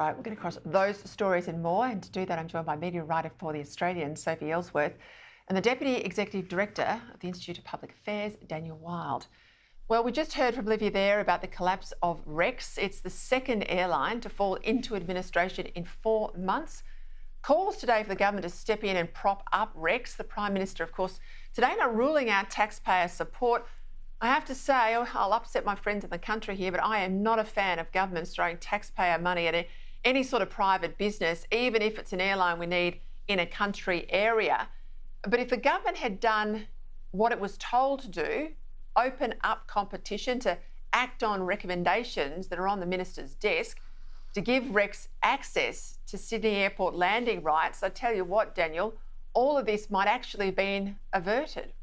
Right, we're going to cross those stories and more. And to do that, I'm joined by media writer for The Australian, Sophie Ellsworth, and the Deputy Executive Director of the Institute of Public Affairs, Daniel Wild. Well, we just heard from Olivia there about the collapse of Rex. It's the second airline to fall into administration in 4 months. Calls today for the government to step in and prop up Rex. The Prime Minister, of course, today not ruling out taxpayer support. I have to say, I'll upset my friends in the country here, but I am not a fan of governments throwing taxpayer money at any sort of private business, even if it's an airline we need in a country area. But if the government had done what it was told to do, open up competition, to act on recommendations that are on the minister's desk, to give Rex access to Sydney Airport landing rights, I tell you what, Daniel, all of this might actually have been averted.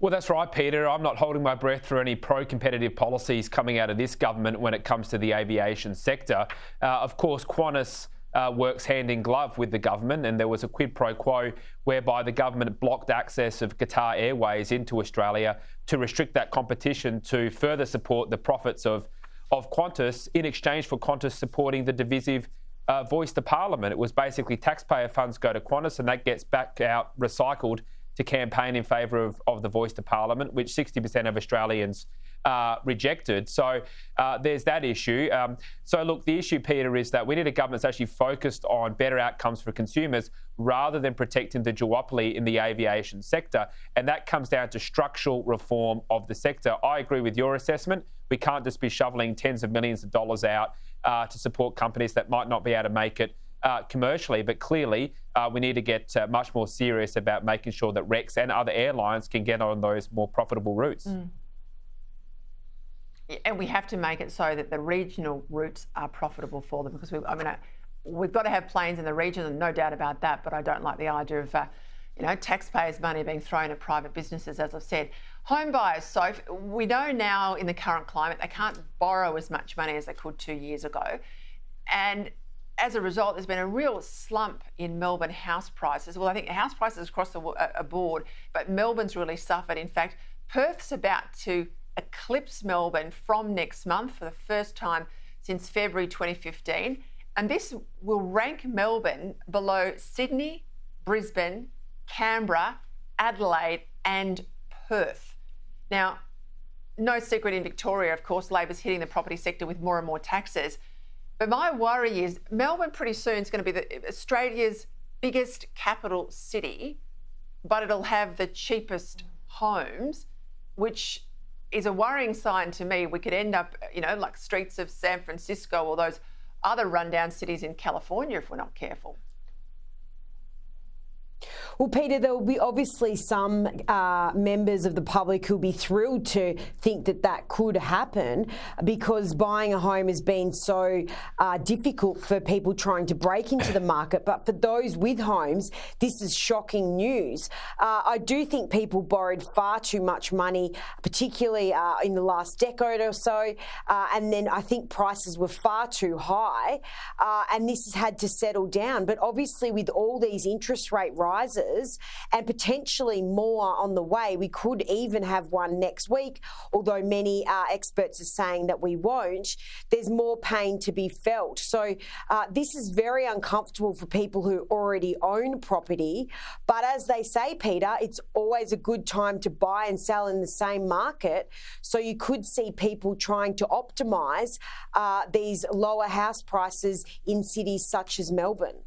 Well, that's right, Peter. I'm not holding my breath for any pro-competitive policies coming out of this government when it comes to the aviation sector. Of course, Qantas works hand in glove with the government, and there was a quid pro quo whereby the government blocked access of Qatar Airways into Australia to restrict that competition to further support the profits of Qantas in exchange for Qantas supporting the divisive voice to Parliament. It was basically taxpayer funds go to Qantas and that gets back out recycled to campaign in favour of the voice to Parliament, which 60% of Australians rejected. So there's that issue. So look, the issue, Peter, is that we need a government that's actually focused on better outcomes for consumers rather than protecting the duopoly in the aviation sector. And that comes down to structural reform of the sector. I agree with your assessment. We can't just be shoveling tens of millions of dollars out to support companies that might not be able to make it commercially, but clearly we need to get much more serious about making sure that Rex and other airlines can get on those more profitable routes. And we have to make it so that the regional routes are profitable for them, because we've got to have planes in the region, and no doubt about that, but I don't like the idea of taxpayers' money being thrown at private businesses, as I've said. Home buyers, so we know now in the current climate they can't borrow as much money as they could 2 years ago, and as a result, there's been a real slump in Melbourne house prices. Well, I think house prices across the board, but Melbourne's really suffered. In fact, Perth's about to eclipse Melbourne from next month for the first time since February 2015. And this will rank Melbourne below Sydney, Brisbane, Canberra, Adelaide and Perth. Now, no secret in Victoria, of course, Labor's hitting the property sector with more and more taxes. But my worry is Melbourne pretty soon is going to be Australia's biggest capital city, but it'll have the cheapest homes, which is a worrying sign to me. We could end up, like streets of San Francisco or those other rundown cities in California if we're not careful. Well, Peter, there will be obviously some members of the public who'll be thrilled to think that that could happen, because buying a home has been so difficult for people trying to break into the market. But for those with homes, this is shocking news. I do think people borrowed far too much money, particularly in the last decade or so. And then I think prices were far too high. And this has had to settle down. But obviously with all these interest rate rises and potentially more on the way, we could even have one next week, although many experts are saying that we won't. There's more pain to be felt. So this is very uncomfortable for people who already own property. But as they say, Peter, it's always a good time to buy and sell in the same market. So you could see people trying to optimise these lower house prices in cities such as Melbourne.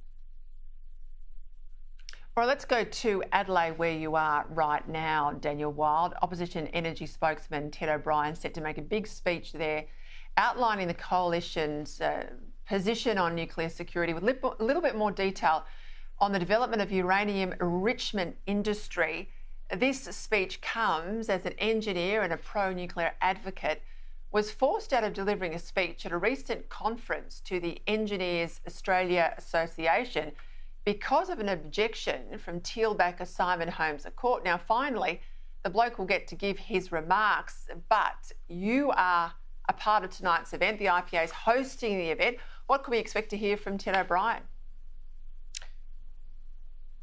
All right, let's go to Adelaide, where you are right now, Daniel Wild. Opposition energy spokesman Ted O'Brien set to make a big speech there, outlining the coalition's position on nuclear security with a little bit more detail on the development of uranium enrichment industry. This speech comes as an engineer and a pro-nuclear advocate was forced out of delivering a speech at a recent conference to the Engineers Australia Association because of an objection from Tealbacker Simon Holmes at court. Now, finally, the bloke will get to give his remarks, but you are a part of tonight's event. The IPA is hosting the event. What can we expect to hear from Ted O'Brien?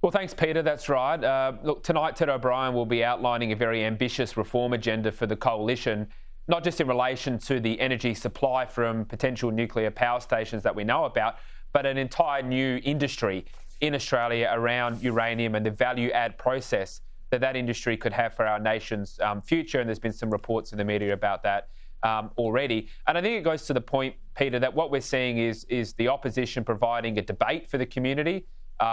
Well, thanks, Peter. That's right. Look, tonight Ted O'Brien will be outlining a very ambitious reform agenda for the coalition. not just in relation to the energy supply from potential nuclear power stations that we know about, but an entire new industry in Australia around uranium and the value-add process that industry could have for our nation's future. And there's been some reports in the media about that already. And I think it goes to the point, Peter, that what we're seeing is the opposition providing a debate for the community.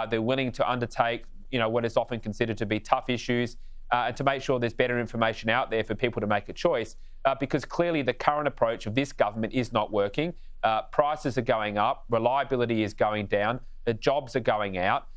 They're willing to undertake, what is often considered to be tough issues, and to make sure there's better information out there for people to make a choice. Because clearly the current approach of this government is not working. Prices are going up, reliability is going down, the jobs are going out,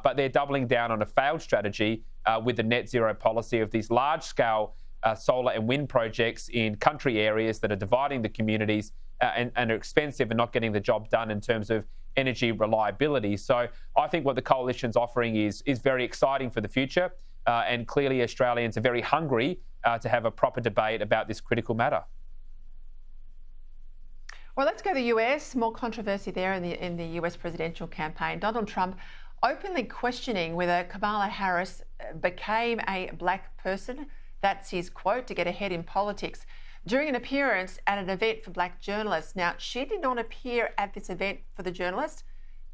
but they're doubling down on a failed strategy with the net zero policy of these large-scale solar and wind projects in country areas that are dividing the communities and are expensive and not getting the job done in terms of energy reliability. So I think what the coalition's offering is very exciting for the future, and clearly Australians are very hungry to have a proper debate about this critical matter. Well, let's go to the US. More controversy there in the US presidential campaign. Donald Trump openly questioning whether Kamala Harris became a black person. That's his quote, to get ahead in politics, during an appearance at an event for black journalists. Now, she did not appear at this event for the journalists,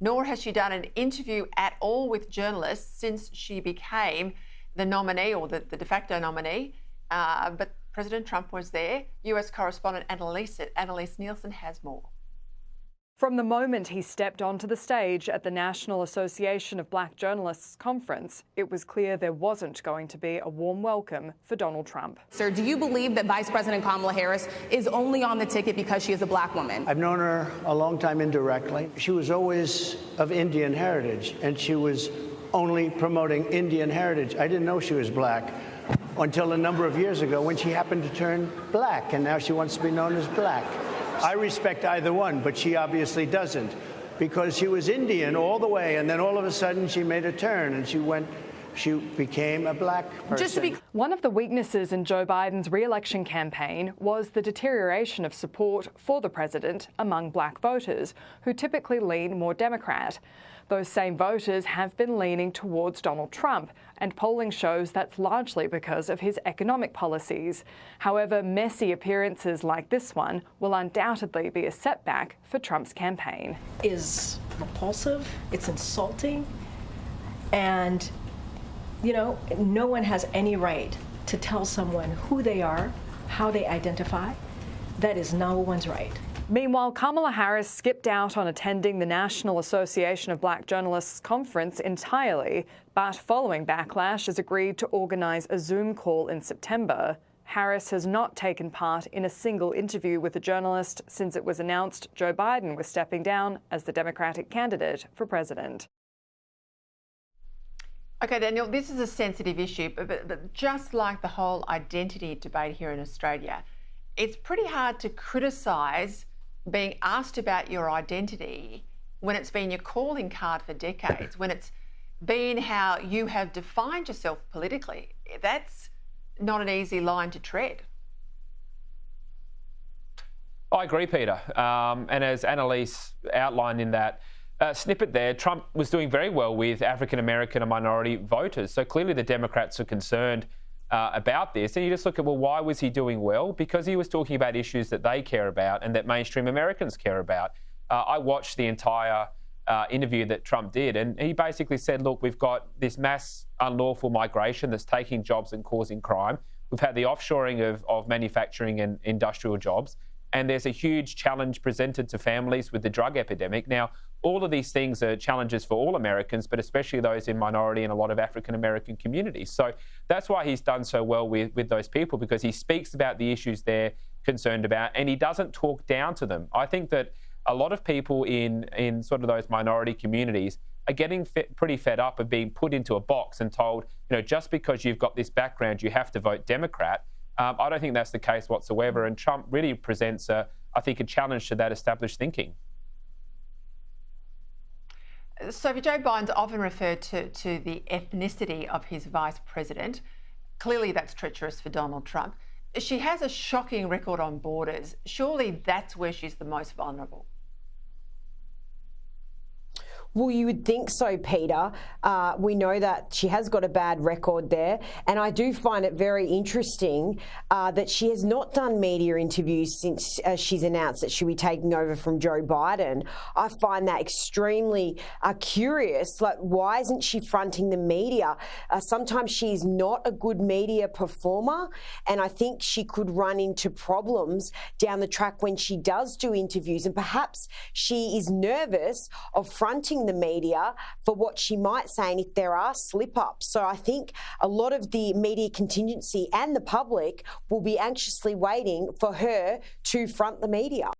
nor has she done an interview at all with journalists since she became the nominee, or the de facto nominee. But President Trump was there. US correspondent Annalise Nielsen has more. From the moment he stepped onto the stage at the National Association of Black Journalists conference, it was clear there wasn't going to be a warm welcome for Donald Trump. Sir, do you believe that Vice President Kamala Harris is only on the ticket because she is a black woman? I've known her a long time indirectly. She was always of Indian heritage, and she was only promoting Indian heritage. I didn't know she was black until a number of years ago when she happened to turn black, and now she wants to be known as black. I respect either one, but she obviously doesn't, because she was Indian all the way, and then all of a sudden she made a turn and she became a black person. One of the weaknesses in Joe Biden's re-election campaign was the deterioration of support for the president among black voters, who typically lean more Democrat. Those same voters have been leaning towards Donald Trump, and polling shows that's largely because of his economic policies. However, messy appearances like this one will undoubtedly be a setback for Trump's campaign. Is repulsive, it's insulting, and, no one has any right to tell someone who they are, how they identify. That is no one's right. Meanwhile, Kamala Harris skipped out on attending the National Association of Black Journalists conference entirely, but following backlash has agreed to organise a Zoom call in September. Harris has not taken part in a single interview with a journalist since it was announced Joe Biden was stepping down as the Democratic candidate for president. Okay, Daniel, this is a sensitive issue, but just like the whole identity debate here in Australia, it's pretty hard to criticise being asked about your identity when it's been your calling card for decades, when it's been how you have defined yourself politically. That's not an easy line to tread. I agree, Peter. And as Annalise outlined in that snippet there, Trump was doing very well with African-American and minority voters. So clearly the Democrats are concerned about this. And you just look at, well, why was he doing well? Because he was talking about issues that they care about and that mainstream Americans care about. I watched the entire interview that Trump did, and he basically said, look, we've got this mass unlawful migration that's taking jobs and causing crime. We've had the offshoring of manufacturing and industrial jobs, and there's a huge challenge presented to families with the drug epidemic. Now, all of these things are challenges for all Americans, but especially those in minority and a lot of African-American communities. So that's why he's done so well with those people, because he speaks about the issues they're concerned about and he doesn't talk down to them. I think that a lot of people in sort of those minority communities are getting pretty fed up of being put into a box and told, just because you've got this background, you have to vote Democrat. I don't think that's the case whatsoever. And Trump really presents, I think, a challenge to that established thinking. So Joe Biden's often referred to the ethnicity of his vice president. Clearly that's treacherous for Donald Trump. She has a shocking record on borders. Surely that's where she's the most vulnerable. Well, you would think so, Peter. We know that she has got a bad record there, and I do find it very interesting that she has not done media interviews since she's announced that she'll be taking over from Joe Biden. I find that extremely curious. Like, why isn't she fronting the media? Sometimes she's not a good media performer, and I think she could run into problems down the track when she does do interviews, and perhaps she is nervous of fronting the media for what she might say and if there are slip-ups. So I think a lot of the media contingency and the public will be anxiously waiting for her to front the media.